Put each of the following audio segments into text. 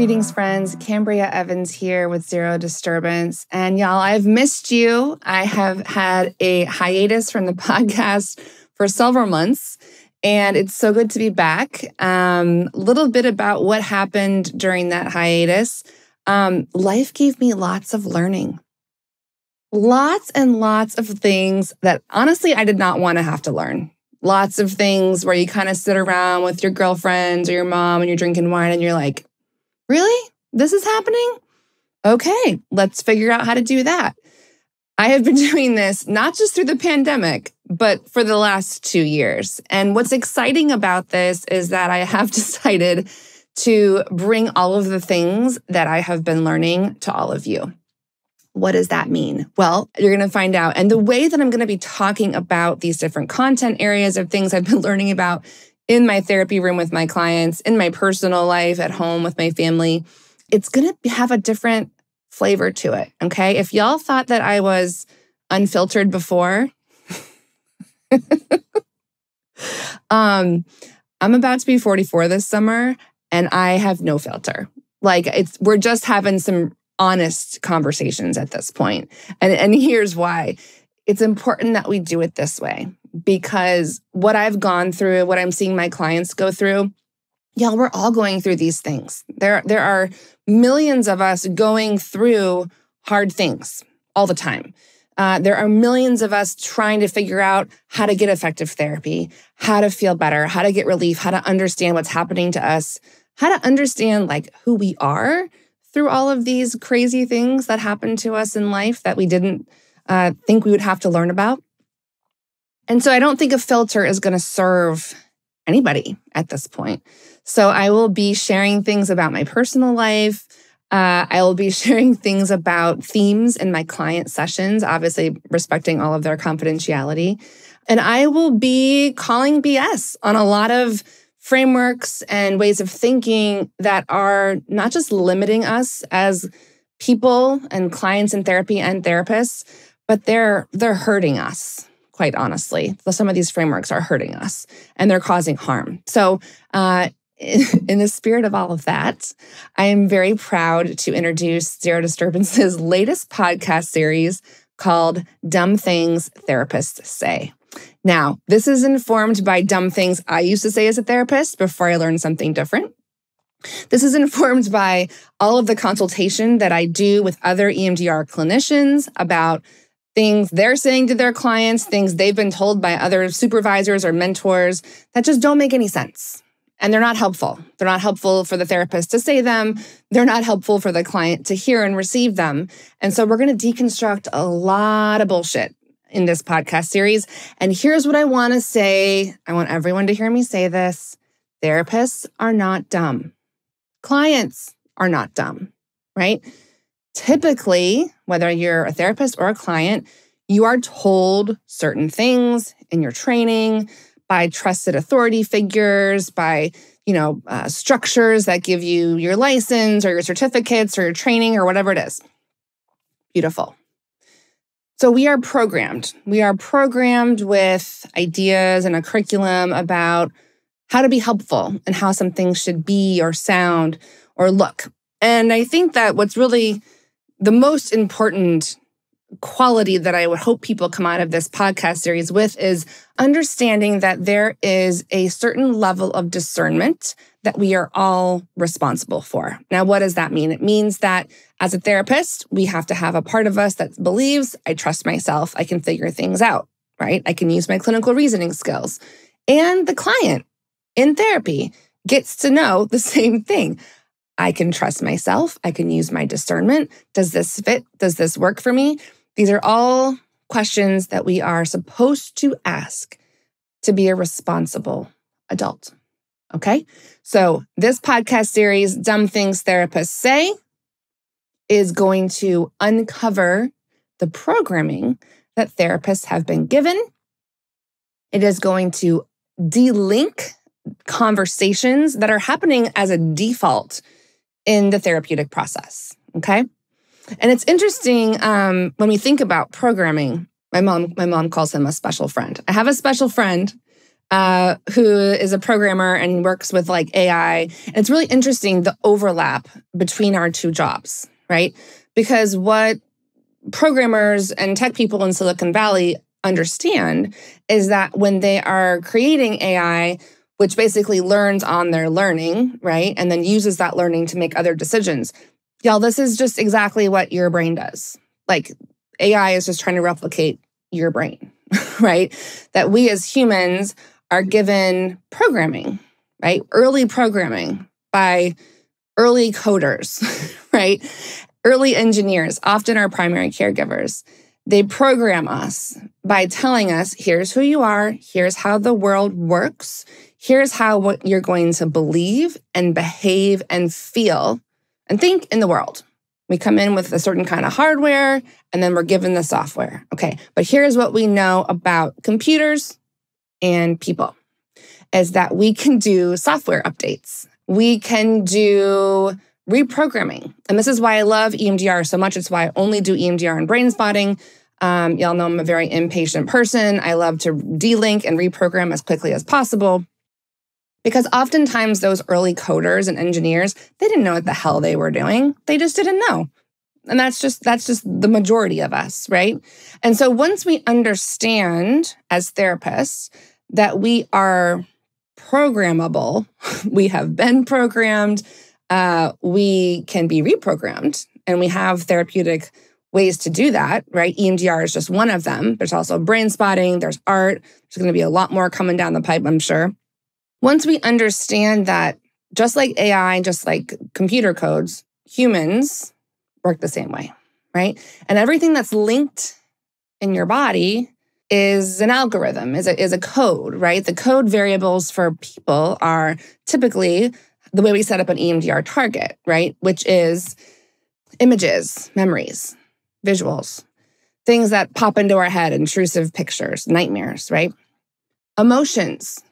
Greetings, friends. Kambria Evans here with Zero Disturbance. And y'all, I've missed you. I have had a hiatus from the podcast for several months, and it's so good to be back. A little bit about what happened during that hiatus. Life gave me lots of learning. Lots and lots of things that honestly I did not want to have to learn. Lots of things where you kind of sit around with your girlfriends or your mom and you're drinking wine and you're like, really? This is happening? Okay, let's figure out how to do that. I have been doing this not just through the pandemic, but for the last 2 years. And what's exciting about this is that I have decided to bring all of the things that I have been learning to all of you. What does that mean? Well, you're going to find out. And the way that I'm going to be talking about these different content areas of things I've been learning about in my therapy room with my clients, in my personal life, at home with my family, it's going to have a different flavor to it, okay? If y'all thought that I was unfiltered before, I'm about to be 44 this summer, and I have no filter. We're just having some honest conversations at this point. And here's why. It's important that we do it this way. Because what I've gone through, what I'm seeing my clients go through, y'all, we're all going through these things. There are millions of us going through hard things all the time. There are millions of us trying to figure out how to get effective therapy, how to feel better, how to get relief, how to understand what's happening to us, how to understand who we are through all of these crazy things that happen to us in life that we didn't think we would have to learn about. And so I don't think a filter is going to serve anybody at this point. So I will be sharing things about my personal life. I will be sharing things about themes in my client sessions, obviously respecting all of their confidentiality. And I will be calling BS on a lot of frameworks and ways of thinking that are not just limiting us as people and clients in therapy and therapists, but they're hurting us. Quite honestly, some of these frameworks are hurting us and they're causing harm. So in the spirit of all of that, I am very proud to introduce Zero Disturbance's latest podcast series called Dumb Things Therapists Say. Now, this is informed by dumb things I used to say as a therapist before I learned something different. This is informed by all of the consultation that I do with other EMDR clinicians about things they're saying to their clients, things they've been told by other supervisors or mentors that just don't make any sense. And they're not helpful. They're not helpful for the therapist to say them. They're not helpful for the client to hear and receive them. And so we're going to deconstruct a lot of bullshit in this podcast series. And here's what I want to say. I want everyone to hear me say this. Therapists are not dumb. Clients are not dumb, right? Typically, whether you're a therapist or a client, you are told certain things in your training by trusted authority figures, by structures that give you your license or your certificates or your training or whatever it is. Beautiful. So we are programmed. We are programmed with ideas and a curriculum about how to be helpful and how some things should be or sound or look. And I think that what's really the most important quality that I would hope people come out of this podcast series with is understanding that there is a certain level of discernment that we are all responsible for. Now, what does that mean? It means that as a therapist, we have to have a part of us that believes, I trust myself, I can figure things out, right? I can use my clinical reasoning skills. And the client in therapy gets to know the same thing. I can trust myself. I can use my discernment. Does this fit? Does this work for me? These are all questions that we are supposed to ask to be a responsible adult. Okay? So this podcast series, Dumb Things Therapists Say, is going to uncover the programming that therapists have been given. It is going to de-link conversations that are happening as a default in the therapeutic process, okay? And it's interesting when we think about programming. My mom calls him a special friend. I have a special friend who is a programmer and works with like AI. And it's really interesting, the overlap between our two jobs, right? Because what programmers and tech people in Silicon Valley understand is that when they are creating AI, which basically learns on their learning, right? And then uses that learning to make other decisions. Y'all, this is just exactly what your brain does. Like AI is just trying to replicate your brain, right? That we as humans are given programming, right? Early programming by early coders, right? Early engineers, often our primary caregivers. They program us by telling us, here's who you are, here's how the world works, here's how what you're going to believe and behave and feel and think in the world. We come in with a certain kind of hardware, and then we're given the software. Okay, but here's what we know about computers and people, is that we can do software updates. We can do reprogramming. And this is why I love EMDR so much. It's why I only do EMDR and brain spotting. Y'all know I'm a very impatient person. I love to delink and reprogram as quickly as possible. Because oftentimes those early coders and engineers, they didn't know what the hell they were doing. They just didn't know. And that's just the majority of us, right? And so once we understand as therapists that we are programmable, we have been programmed, we can be reprogrammed, and we have therapeutic ways to do that, right? EMDR is just one of them. There's also brain spotting, there's art. There's going to be a lot more coming down the pipe, I'm sure. Once we understand that, just like AI, just like computer codes, humans work the same way, right? And everything that's linked in your body is an algorithm, is a code, right? The code variables for people are typically the way we set up an EMDR target, right? Which is images, memories, visuals, things that pop into our head, intrusive pictures, nightmares, right? Emotions.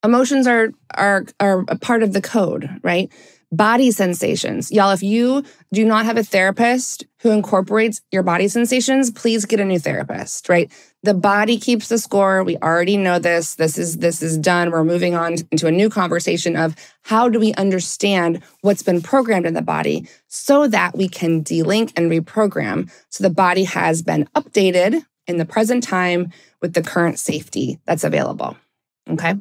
Emotions are a part of the code, right? Body sensations. Y'all, if you do not have a therapist who incorporates your body sensations, please get a new therapist, right? The body keeps the score. We already know this. This is done. We're moving on into a new conversation of how do we understand what's been programmed in the body so that we can delink and reprogram so the body has been updated in the present time with the current safety that's available, okay?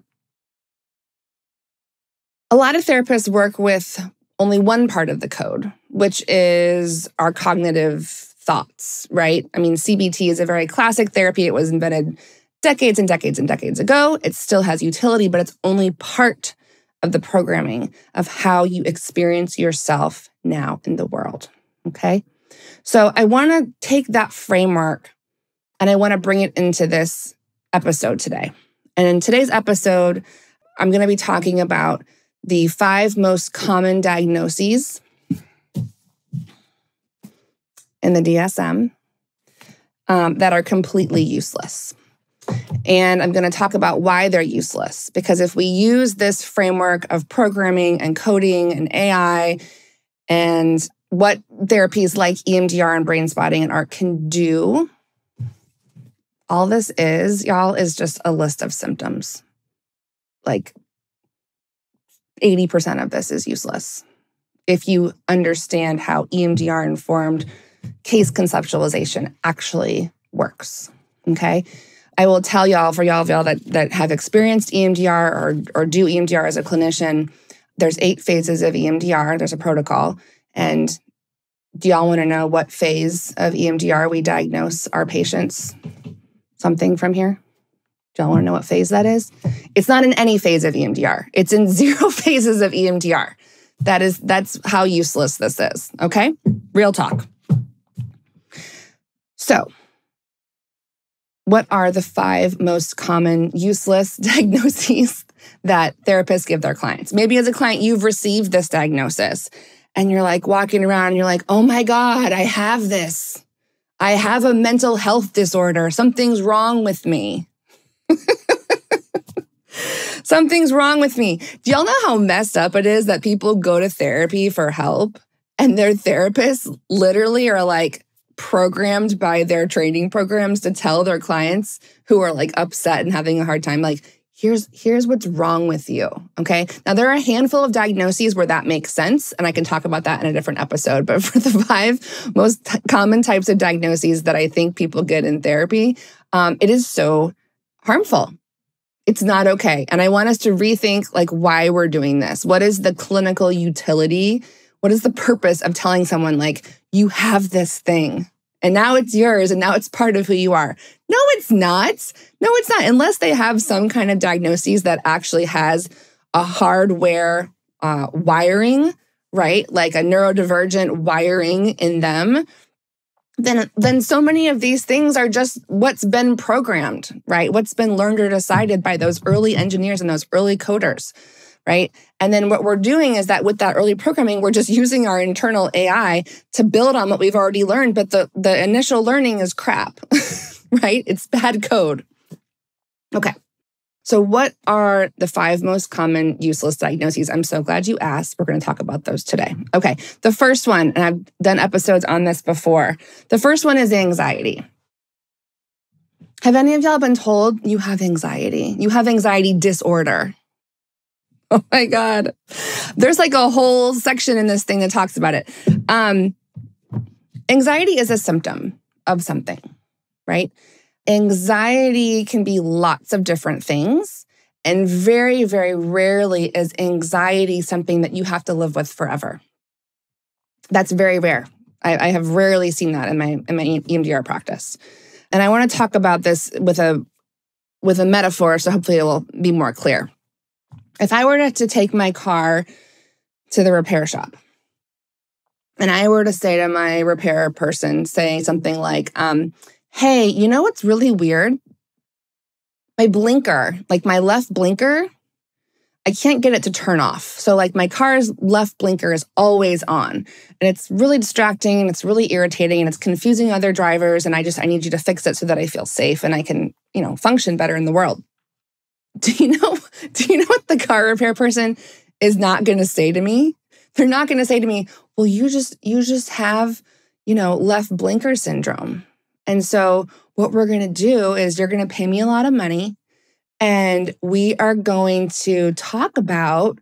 A lot of therapists work with only one part of the code, which is our cognitive thoughts, right? I mean, CBT is a very classic therapy. It was invented decades and decades and decades ago. It still has utility, but it's only part of the programming of how you experience yourself now in the world, okay? So I want to take that framework and I want to bring it into this episode today. And in today's episode, I'm going to be talking about the 5 most common diagnoses in the DSM that are completely useless. And I'm going to talk about why they're useless. Because if we use this framework of programming and coding and AI and what therapies like EMDR and brain spotting and art can do, all this is, y'all, is just a list of symptoms. Like 80% of this is useless if you understand how EMDR-informed case conceptualization actually works, okay? I will tell y'all, for y'all that have experienced EMDR or do EMDR as a clinician, there's 8 phases of EMDR. There's a protocol. And do y'all want to know what phase of EMDR we diagnose our patients? Something from here? Do y'all want to know what phase that is? It's not in any phase of EMDR. It's in 0 phases of EMDR. That's how useless this is, okay? Real talk. So, what are the 5 most common useless diagnoses that therapists give their clients? Maybe as a client, you've received this diagnosis and you're like walking around and you're like, oh my God, I have this. I have a mental health disorder. Something's wrong with me. Something's wrong with me. Do y'all know how messed up it is that people go to therapy for help and their therapists literally are like programmed by their training programs to tell their clients who are like upset and having a hard time, like, here's what's wrong with you, okay? Now, there are a handful of diagnoses where that makes sense, and I can talk about that in a different episode. But for the 5 most common types of diagnoses that I think people get in therapy, it is so harmful. It's not okay. And I want us to rethink like why we're doing this. What is the clinical utility? What is the purpose of telling someone like, you have this thing and now it's yours and now it's part of who you are? No, it's not. No, it's not. Unless they have some kind of diagnosis that actually has a hardware wiring, right? Like a neurodivergent wiring in them. Then so many of these things are just what's been programmed, right? What's been learned or decided by those early engineers and those early coders, right? And then what we're doing is that with that early programming, we're just using our internal AI to build on what we've already learned, but the initial learning is crap, right? It's bad code. Okay. So what are the 5 most common useless diagnoses? I'm so glad you asked. We're going to talk about those today. Okay. The first one, and I've done episodes on this before. The first one is anxiety. Have any of y'all been told you have anxiety? You have anxiety disorder. Oh my God. There's like a whole section in this thing that talks about it. Anxiety is a symptom of something, right? Anxiety can be lots of different things. And very, very rarely is anxiety something that you have to live with forever. That's very rare. I have rarely seen that in my EMDR practice. And I want to talk about this with a metaphor, so hopefully it will be more clear. If I were to take my car to the repair shop, and I were to say to my repair person, saying something like, hey, you know what's really weird? My blinker, like my left blinker, I can't get it to turn off. So like my car's left blinker is always on. And it's really distracting and it's really irritating and it's confusing other drivers. And I need you to fix it so that I feel safe and I can, function better in the world. Do you know what the car repair person is not going to say to me? They're not going to say to me, well, you just have, left blinker syndrome. And so what we're going to do is you're going to pay me a lot of money and we are going to talk about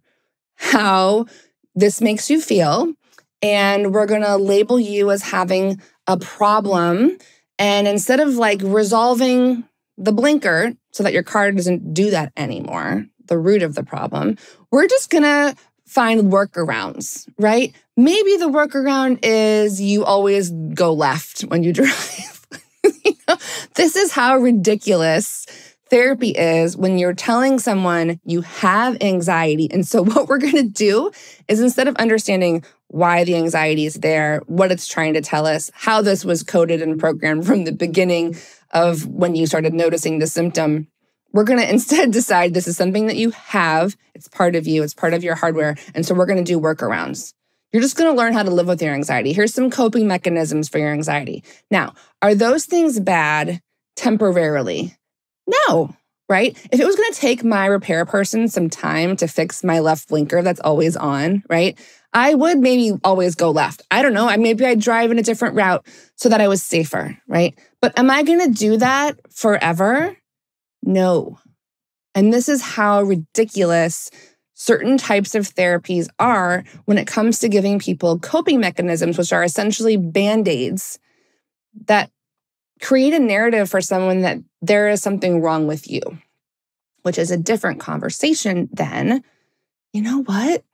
how this makes you feel. And we're going to label you as having a problem. And instead of like resolving the blinker so that your car doesn't do that anymore, the root of the problem, we're just going to find workarounds, right? Maybe the workaround is you always go left when you drive. This is how ridiculous therapy is when you're telling someone you have anxiety. And so what we're going to do is instead of understanding why the anxiety is there, what it's trying to tell us, how this was coded and programmed from the beginning of when you started noticing the symptom, we're going to instead decide this is something that you have. It's part of you. It's part of your hardware. And so we're going to do workarounds. You're just going to learn how to live with your anxiety. Here's some coping mechanisms for your anxiety. Now, are those things bad temporarily? No, right? If it was going to take my repair person some time to fix my left blinker that's always on, right? I would maybe always go left. I don't know. Maybe I'd drive in a different route so that I was safer, right? But am I going to do that forever? No. And this is how ridiculous certain types of therapies are when it comes to giving people coping mechanisms, which are essentially Band-Aids that create a narrative for someone that there is something wrong with you, which is a different conversation than, you know what?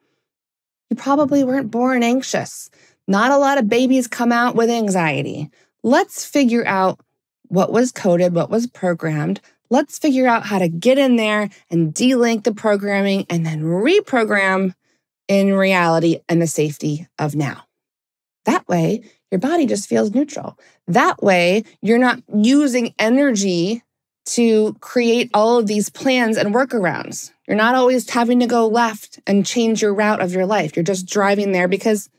You probably weren't born anxious. Not a lot of babies come out with anxiety. Let's figure out what was coded, what was programmed. Let's figure out how to get in there and delink the programming and then reprogram in reality and the safety of now. That way, your body just feels neutral. That way, you're not using energy to create all of these plans and workarounds. You're not always having to go left and change your route of your life. You're just driving there because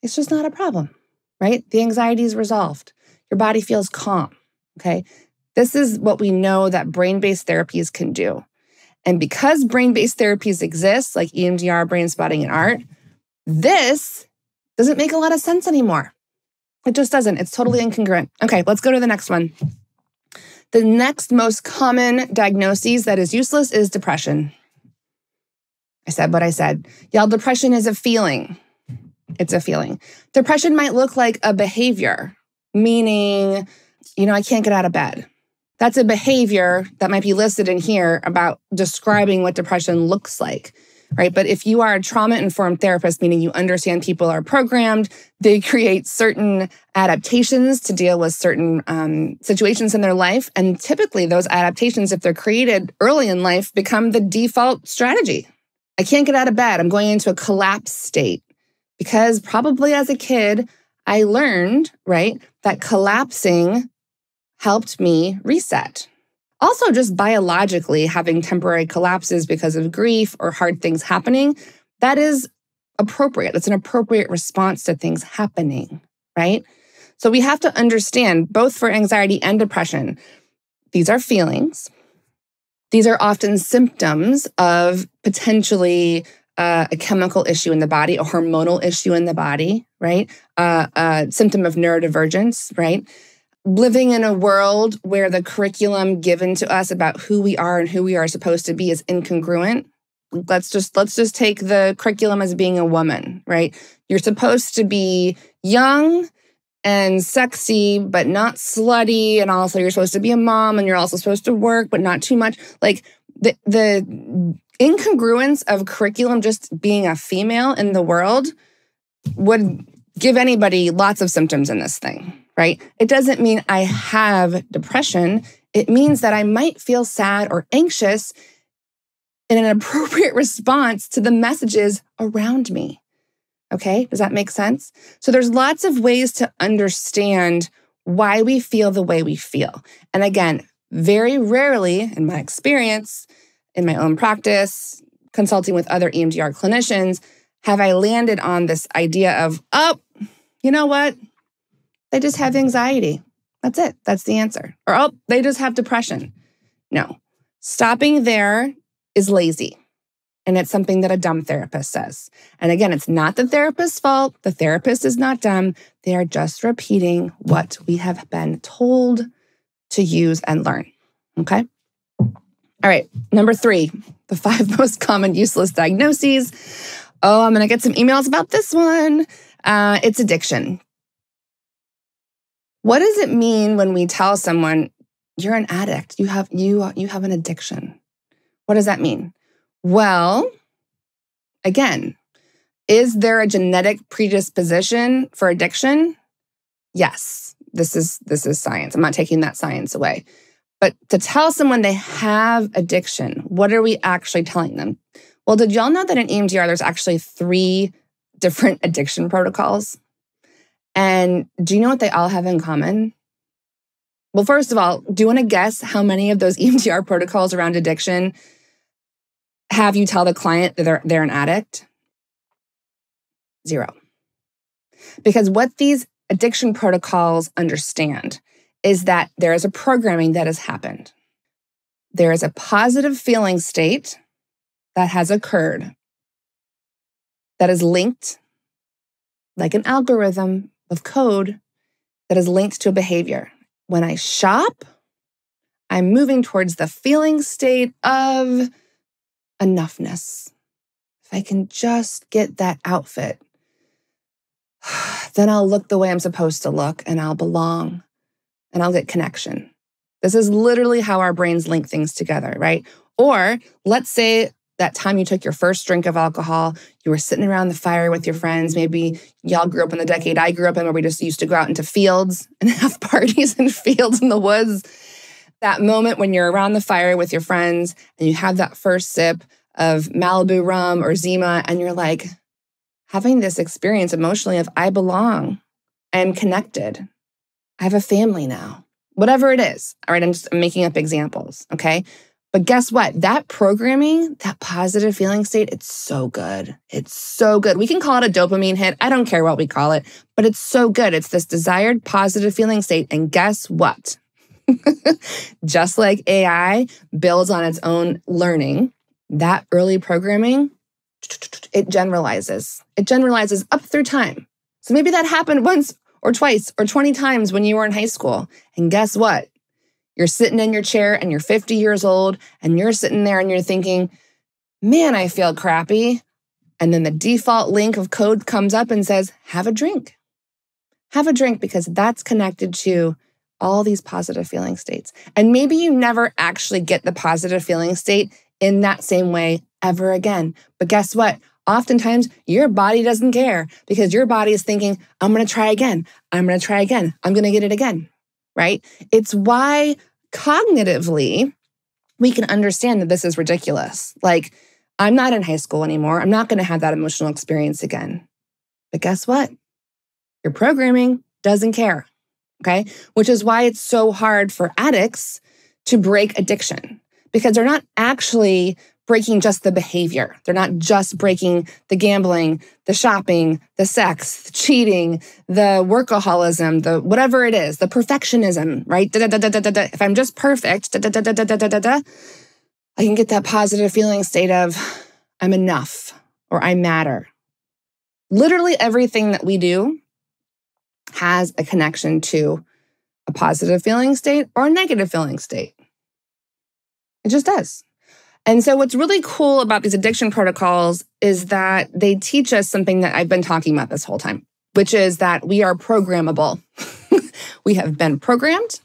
it's just not a problem, right? The anxiety is resolved. Your body feels calm, okay? This is what we know that brain-based therapies can do. And because brain-based therapies exist, like EMDR, brain spotting, and art, this doesn't make a lot of sense anymore. It just doesn't. It's totally incongruent. Okay, let's go to the next one. The next most common diagnosis that is useless is depression. I said what I said. Y'all, depression is a feeling. It's a feeling. Depression might look like a behavior, meaning, I can't get out of bed. That's a behavior that might be listed in here about describing what depression looks like, right? But if you are a trauma-informed therapist, meaning you understand people are programmed, they create certain adaptations to deal with certain situations in their life. And typically those adaptations, if they're created early in life, become the default strategy. I can't get out of bed. I'm going into a collapse state because probably as a kid, I learned, right, that collapsing helped me reset. Also, just biologically, having temporary collapses because of grief or hard things happening, that is appropriate. It's an appropriate response to things happening, right? So we have to understand, both for anxiety and depression, these are feelings. These are often symptoms of potentially a chemical issue in the body, a hormonal issue in the body, right? A symptom of neurodivergence, right? Living in a world where the curriculum given to us about who we are and who we are supposed to be is incongruent. Let's just take the curriculum as being a woman, right? You're supposed to be young and sexy, but not slutty. And also you're supposed to be a mom and you're also supposed to work, but not too much. Like the incongruence of curriculum just being a female in the world would give anybody lots of symptoms in this thing, right? It doesn't mean I have depression. It means that I might feel sad or anxious in an appropriate response to the messages around me. Okay, does that make sense? So there's lots of ways to understand why we feel the way we feel. And again, very rarely, in my experience, in my own practice, consulting with other EMDR clinicians, have I landed on this idea of, oh, you know what? They just have anxiety. That's it. That's the answer. Or, oh, they just have depression. No. Stopping there is lazy. And it's something that a dumb therapist says. And again, it's not the therapist's fault. The therapist is not dumb. They are just repeating what we have been told to use and learn. Okay? All right. Number 3, the 5 most common useless diagnoses. Oh, I'm going to get some emails about this one. It's addiction. What does it mean when we tell someone you're an addict? You have an addiction. What does that mean? Well, again, is there a genetic predisposition for addiction? Yes, this is science. I'm not taking that science away. But to tell someone they have addiction, what are we actually telling them? Well, did y'all know that in EMDR, there's actually 3 different addiction protocols? And do you know what they all have in common? Well, first of all, do you want to guess how many of those EMDR protocols around addiction have you tell the client that they're an addict? 0. Because what these addiction protocols understand is that there is a programming that has happened. There is a positive feeling state that has occurred that is linked, like an algorithm of code, that is linked to a behavior. When I shop, I'm moving towards the feeling state of enoughness. If I can just get that outfit, then I'll look the way I'm supposed to look and I'll belong and I'll get connection. This is literally how our brains link things together, right? Or let's say that time you took your first drink of alcohol, you were sitting around the fire with your friends. Maybe y'all grew up in the decade I grew up in where we just used to go out into fields and have parties in fields in the woods. That moment when you're around the fire with your friends and you have that first sip of Malibu rum or Zima and you're like having this experience emotionally of I belong, I am connected, I have a family now, whatever it is. All right, I'm making up examples, okay? But guess what? That programming, that positive feeling state, it's so good. It's so good. We can call it a dopamine hit. I don't care what we call it, but it's so good. It's this desired positive feeling state. And guess what? Just like AI builds on its own learning, that early programming, it generalizes. It generalizes up through time. So maybe that happened once or twice or 20 times when you were in high school. And guess what? You're sitting in your chair and you're 50 years old and you're sitting there and you're thinking, man, I feel crappy. And then the default link of code comes up and says, have a drink. Have a drink, because that's connected to all these positive feeling states. And maybe you never actually get the positive feeling state in that same way ever again. But guess what? Oftentimes, your body doesn't care, because your body is thinking, I'm going to try again. I'm going to try again. I'm going to get it again, right? It's why cognitively we can understand that this is ridiculous. Like, I'm not in high school anymore. I'm not going to have that emotional experience again. But guess what? Your programming doesn't care, okay? Which is why it's so hard for addicts to break addiction, because they're not actually breaking just the behavior. They're not just breaking the gambling, the shopping, the sex, the cheating, the workaholism, the whatever it is, the perfectionism, right? If I'm just perfect, I can get that positive feeling state of I'm enough or I matter. Literally everything that we do has a connection to a positive feeling state or a negative feeling state. It just does. And so what's really cool about these addiction protocols is that they teach us something that I've been talking about this whole time, which is that we are programmable. We have been programmed.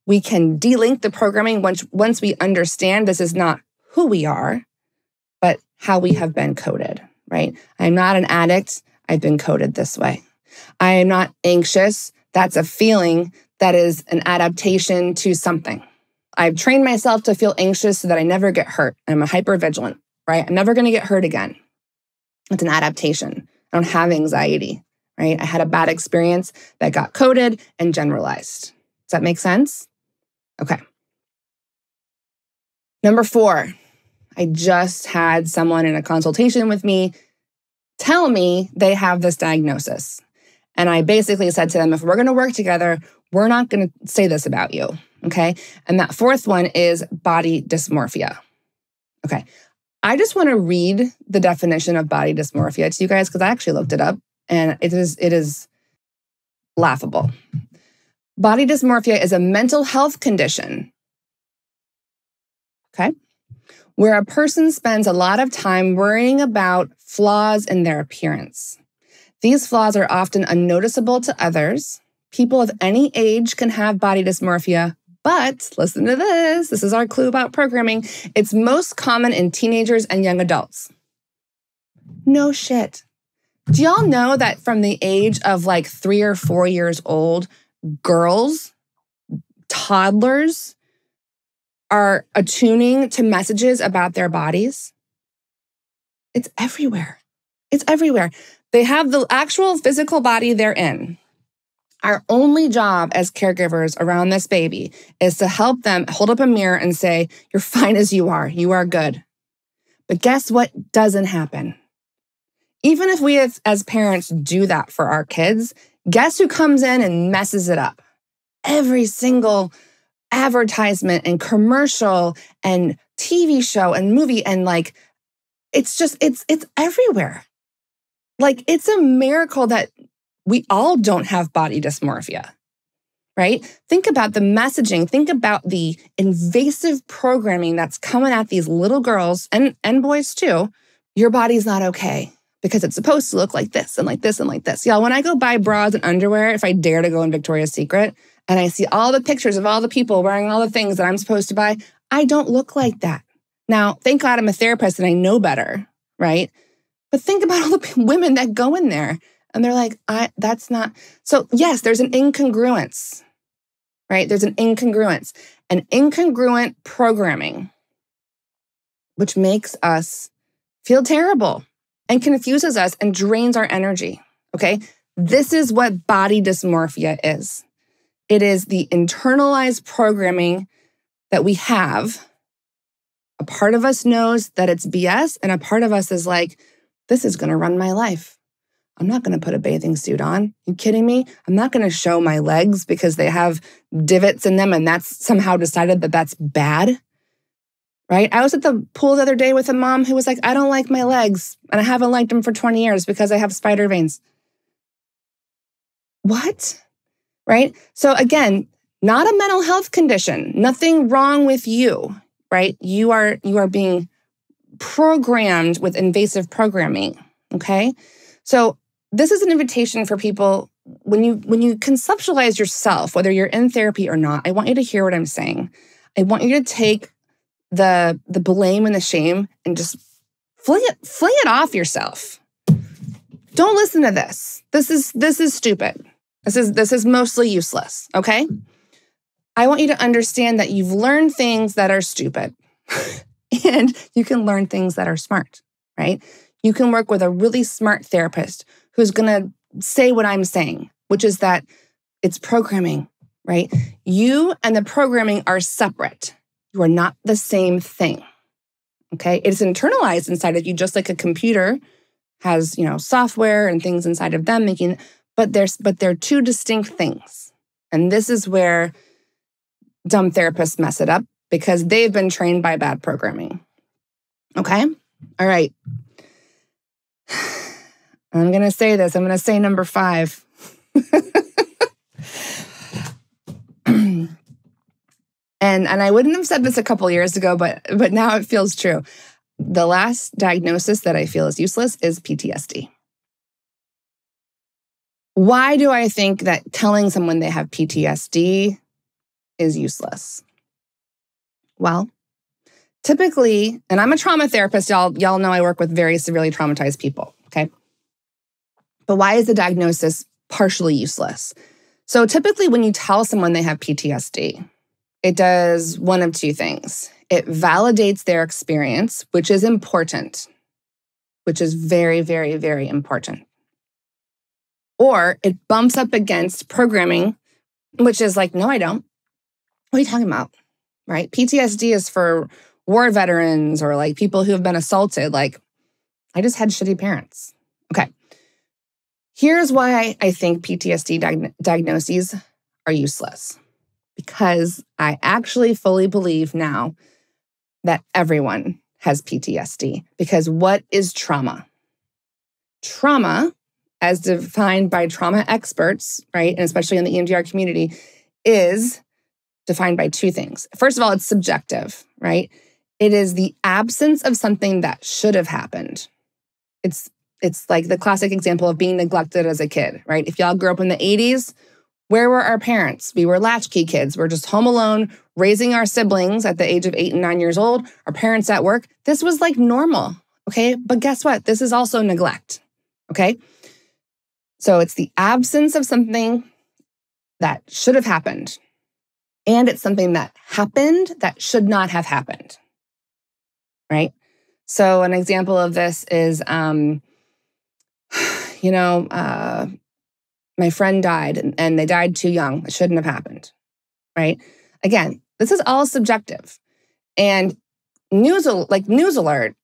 We can delink the programming once we understand this is not who we are, but how we have been coded, right? I'm not an addict. I've been coded this way. I am not anxious. That's a feeling that is an adaptation to something. I've trained myself to feel anxious so that I never get hurt. I'm a hypervigilant, right? I'm never going to get hurt again. It's an adaptation. I don't have anxiety, right? I had a bad experience that got coded and generalized. Does that make sense? Okay. Number 4, I just had someone in a consultation with me tell me they have this diagnosis. And I basically said to them, if we're going to work together, we're not going to say this about you, okay? And that 4th one is body dysmorphia. Okay, I just want to read the definition of body dysmorphia to you guys, because I actually looked it up, and it is laughable. Body dysmorphia is a mental health condition, okay, where a person spends a lot of time worrying about flaws in their appearance. These flaws are often unnoticeable to others. People of any age can have body dysmorphia, but listen to this. This is our clue about programming. It's most common in teenagers and young adults. No shit. Do y'all know that from the age of like 3 or 4 years old, girls, toddlers are attuning to messages about their bodies? It's everywhere. It's everywhere. They have the actual physical body they're in. Our only job as caregivers around this baby is to help them hold up a mirror and say, you're fine as you are. You are good. But guess what doesn't happen? Even if we as parents do that for our kids, guess who comes in and messes it up? Every single advertisement and commercial and TV show and movie, and like, it's everywhere. Like, it's a miracle that we all don't have body dysmorphia, right? Think about the messaging. Think about the invasive programming that's coming at these little girls and boys too. Your body's not okay because it's supposed to look like this and like this and like this. Y'all, when I go buy bras and underwear, if I dare to go in Victoria's Secret and I see all the pictures of all the people wearing all the things that I'm supposed to buy, I don't look like that. Now, thank God I'm a therapist and I know better, right? But think about all the women that go in there and they're like, that's not. So yes, there's an incongruence, right? There's an incongruence. An incongruent programming, which makes us feel terrible and confuses us and drains our energy, okay? This is what body dysmorphia is. It is the internalized programming that we have. A part of us knows that it's BS, and a part of us is like, this is going to run my life. I'm not going to put a bathing suit on. You kidding me? I'm not going to show my legs because they have divots in them and that's somehow decided that that's bad, right? I was at the pool the other day with a mom who was like, I don't like my legs and I haven't liked them for 20 years because I have spider veins. What? Right? So again, not a mental health condition, nothing wrong with you, right? You are being programmed with invasive programming, okay? So this is an invitation for people, when you conceptualize yourself, whether you're in therapy or not, I want you to hear what I'm saying. I want you to take the blame and the shame and just fling it off yourself. Don't listen to this. This is stupid. This is mostly useless, okay? I want you to understand that you've learned things that are stupid and you can learn things that are smart, right? You can work with a really smart therapist who's going to say what I'm saying, which is that it's programming, right? You and the programming are separate. You are not the same thing, okay? It's internalized inside of you, just like a computer has, software and things inside of them but they're two distinct things. And this is where dumb therapists mess it up because they've been trained by bad programming. Okay? All right. I'm going to say this. I'm going to say number 5. And I wouldn't have said this a couple years ago, but now it feels true. The last diagnosis that I feel is useless is PTSD. Why do I think that telling someone they have PTSD is useless? Well, typically, and I'm a trauma therapist, y'all know I work with very severely traumatized people, okay? But why is the diagnosis partially useless? So typically when you tell someone they have PTSD, it does one of two things. It validates their experience, which is important, which is very, very, very important. Or it bumps up against programming, which is like, no, I don't. What are you talking about? Right? PTSD is for war veterans or like people who have been assaulted. Like, I just had shitty parents. Okay. Here's why I think PTSD diagnoses are useless. Because I actually fully believe now that everyone has PTSD. Because what is trauma? Trauma, as defined by trauma experts, right, and especially in the EMDR community, is defined by two things. First of all, it's subjective, right? It is the absence of something that should have happened. It's like the classic example of being neglected as a kid, right? If y'all grew up in the 80s, where were our parents? We were latchkey kids. We're just home alone, raising our siblings at the age of 8 and 9 years old. Our parents at work. This was like normal, okay? But guess what? This is also neglect, okay? So it's the absence of something that should have happened. And it's something that happened that should not have happened, right? So an example of this is, my friend died and they died too young. It shouldn't have happened, right? Again, this is all subjective. And news alert,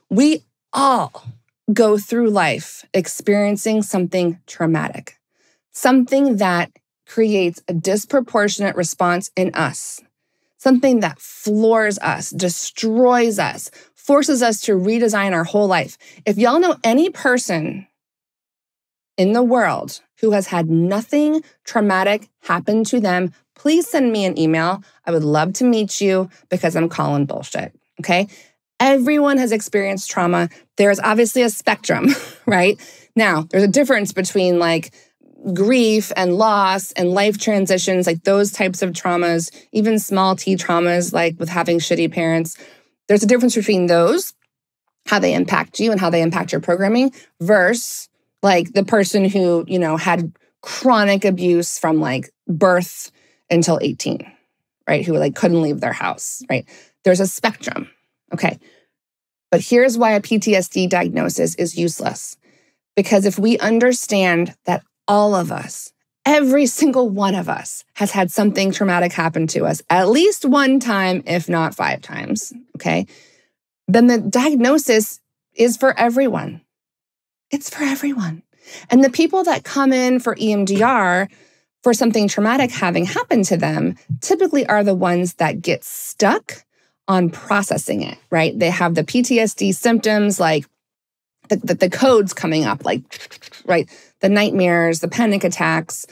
we all go through life experiencing something traumatic, something that creates a disproportionate response in us, something that floors us, destroys us, forces us to redesign our whole life. If y'all know any person in the world who has had nothing traumatic happen to them, please send me an email. I would love to meet you because I'm calling bullshit, okay? Everyone has experienced trauma. There's obviously a spectrum, right? Now, there's a difference between like grief and loss and life transitions, like those types of traumas, even small t traumas, like with having shitty parents. There's a difference between those, how they impact you and how they impact your programming, versus like the person who, had chronic abuse from like birth until 18, right? Who like couldn't leave their house, right? There's a spectrum, okay? But here's why a PTSD diagnosis is useless. Because if we understand that all of us, every single one of us has had something traumatic happen to us at least one time, if not 5 times, okay? Then the diagnosis is for everyone. It's for everyone. And the people that come in for EMDR for something traumatic having happened to them typically are the ones that get stuck on processing it, right? They have the PTSD symptoms, like the codes coming up, like, right? The nightmares, the panic attacks,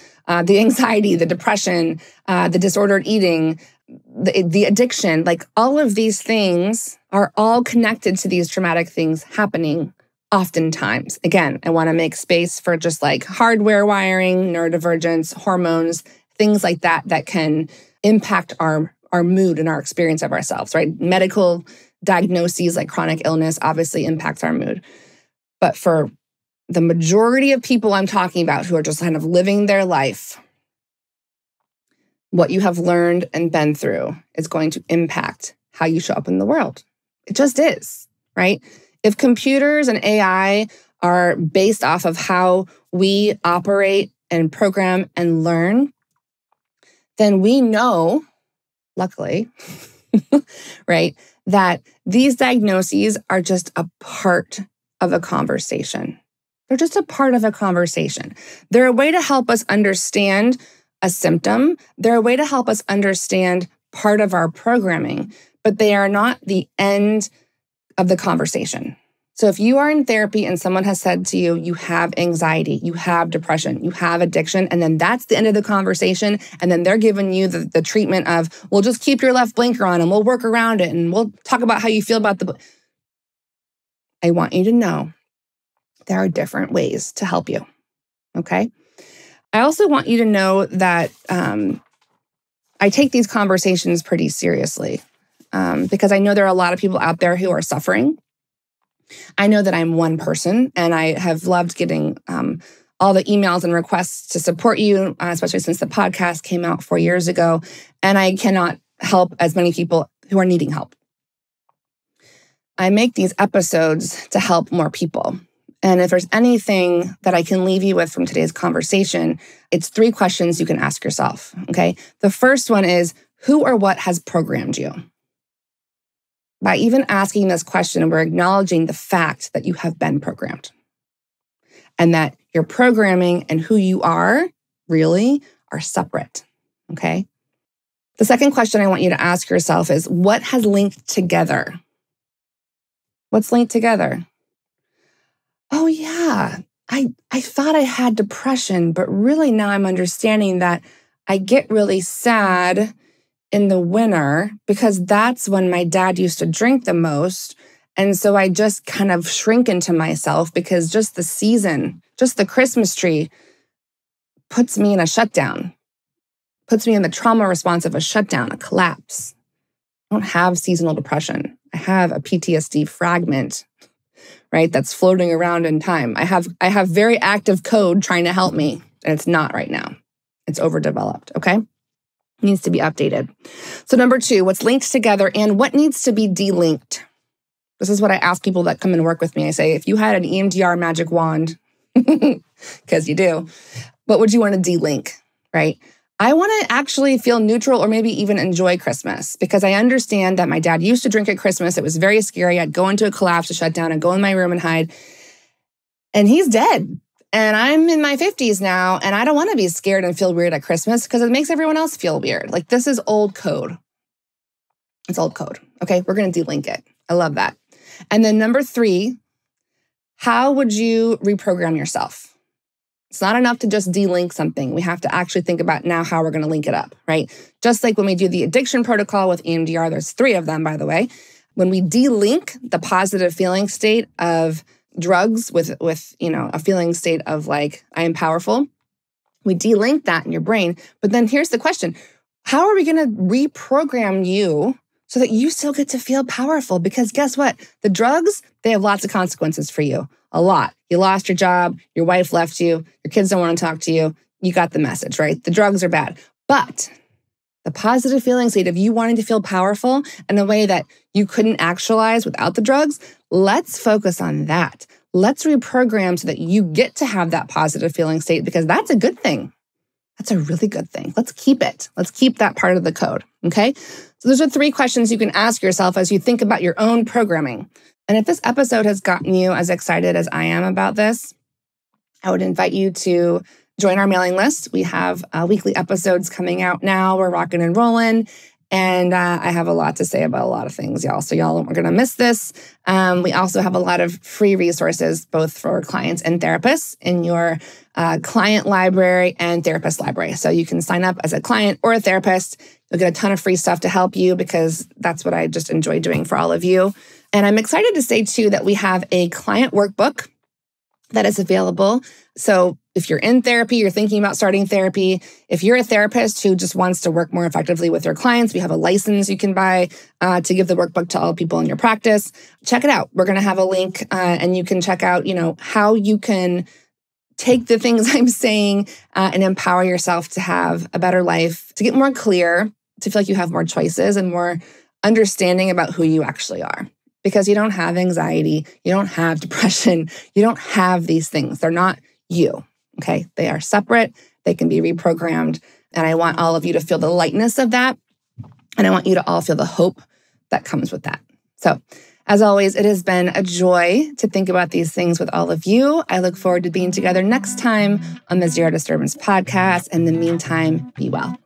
the anxiety, the depression, the disordered eating, the addiction, like all of these things are all connected to these traumatic things happening oftentimes. Again, I want to make space for just like hardware wiring, neurodivergence, hormones, things like that that can impact our mood and our experience of ourselves, right? Medical diagnoses like chronic illness obviously impacts our mood. But for the majority of people I'm talking about who are just kind of living their life, what you have learned and been through is going to impact how you show up in the world. It just is, right? If computers and AI are based off of how we operate and program and learn, then we know, luckily, right, that these diagnoses are just a part of a conversation. They're just a part of a conversation. They're a way to help us understand a symptom. They're a way to help us understand part of our programming, but they are not the end of the conversation. So if you are in therapy and someone has said to you, you have anxiety, you have depression, you have addiction, and then that's the end of the conversation, and then they're giving you the treatment of, well, just keep your left blinker on and we'll work around it and we'll talk about how you feel about I want you to know there are different ways to help you, okay? I also want you to know that I take these conversations pretty seriously because I know there are a lot of people out there who are suffering. I know that I'm one person, and I have loved getting all the emails and requests to support you, especially since the podcast came out 4 years ago, and I cannot help as many people who are needing help. I make these episodes to help more people. And if there's anything that I can leave you with from today's conversation, it's 3 questions you can ask yourself, okay? The first one is, who or what has programmed you? By even asking this question, we're acknowledging the fact that you have been programmed and that your programming and who you are really are separate, okay? The second question I want you to ask yourself is, what has linked together? What's linked together? Oh yeah, I thought I had depression, but really now I'm understanding that I get really sad in the winter because that's when my dad used to drink the most. And so I just kind of shrink into myself because just the season, just the Christmas tree puts me in a shutdown, puts me in the trauma response of a shutdown, a collapse. I don't have seasonal depression. I have a PTSD fragment, right? That's floating around in time. I have very active code trying to help me, and it's not right now. It's overdeveloped, okay? It needs to be updated. So number 2, what's linked together and what needs to be delinked? This is what I ask people that come and work with me. I say, if you had an EMDR magic wand, because you do, what would you want to delink, right? I want to actually feel neutral or maybe even enjoy Christmas because I understand that my dad used to drink at Christmas. It was very scary. I'd go into a collapse, a shutdown, and go in my room and hide. And he's dead. And I'm in my 50s now, and I don't want to be scared and feel weird at Christmas because it makes everyone else feel weird. Like, this is old code. It's old code. Okay, we're going to delink it. I love that. And then number 3, how would you reprogram yourself? It's not enough to just delink something. We have to actually think about now how we're going to link it up, right? Just like when we do the addiction protocol with EMDR, there's 3 of them, by the way. When we delink the positive feeling state of drugs with a feeling state of like, I am powerful, we delink that in your brain. But then here's the question. How are we going to reprogram you so that you still get to feel powerful? Because guess what? The drugs, they have lots of consequences for you. A lot. You lost your job, your wife left you, your kids don't want to talk to you. You got the message, right? The drugs are bad. But the positive feeling state of you wanting to feel powerful in a way that you couldn't actualize without the drugs, let's focus on that. Let's reprogram so that you get to have that positive feeling state because that's a good thing. That's a really good thing. Let's keep it. Let's keep that part of the code, okay? So those are 3 questions you can ask yourself as you think about your own programming. And if this episode has gotten you as excited as I am about this, I would invite you to join our mailing list. We have weekly episodes coming out now. We're rocking and rolling. And I have a lot to say about a lot of things, y'all. So y'all are going to miss this. We also have a lot of free resources, both for clients and therapists in your client library and therapist library. So you can sign up as a client or a therapist. You'll get a ton of free stuff to help you because that's what I just enjoy doing for all of you. And I'm excited to say, too, that we have a client workbook that is available. So if you're in therapy, you're thinking about starting therapy, if you're a therapist who just wants to work more effectively with your clients, we have a license you can buy to give the workbook to all people in your practice. Check it out. We're going to have a link and you can check out, how you can take the things I'm saying and empower yourself to have a better life, to get more clear, to feel like you have more choices and more understanding about who you actually are. Because you don't have anxiety, you don't have depression, you don't have these things. They're not you, okay? They are separate, they can be reprogrammed, and I want all of you to feel the lightness of that, and I want you to all feel the hope that comes with that. So, as always, it has been a joy to think about these things with all of you. I look forward to being together next time on the Zero Disturbance podcast. In the meantime, be well.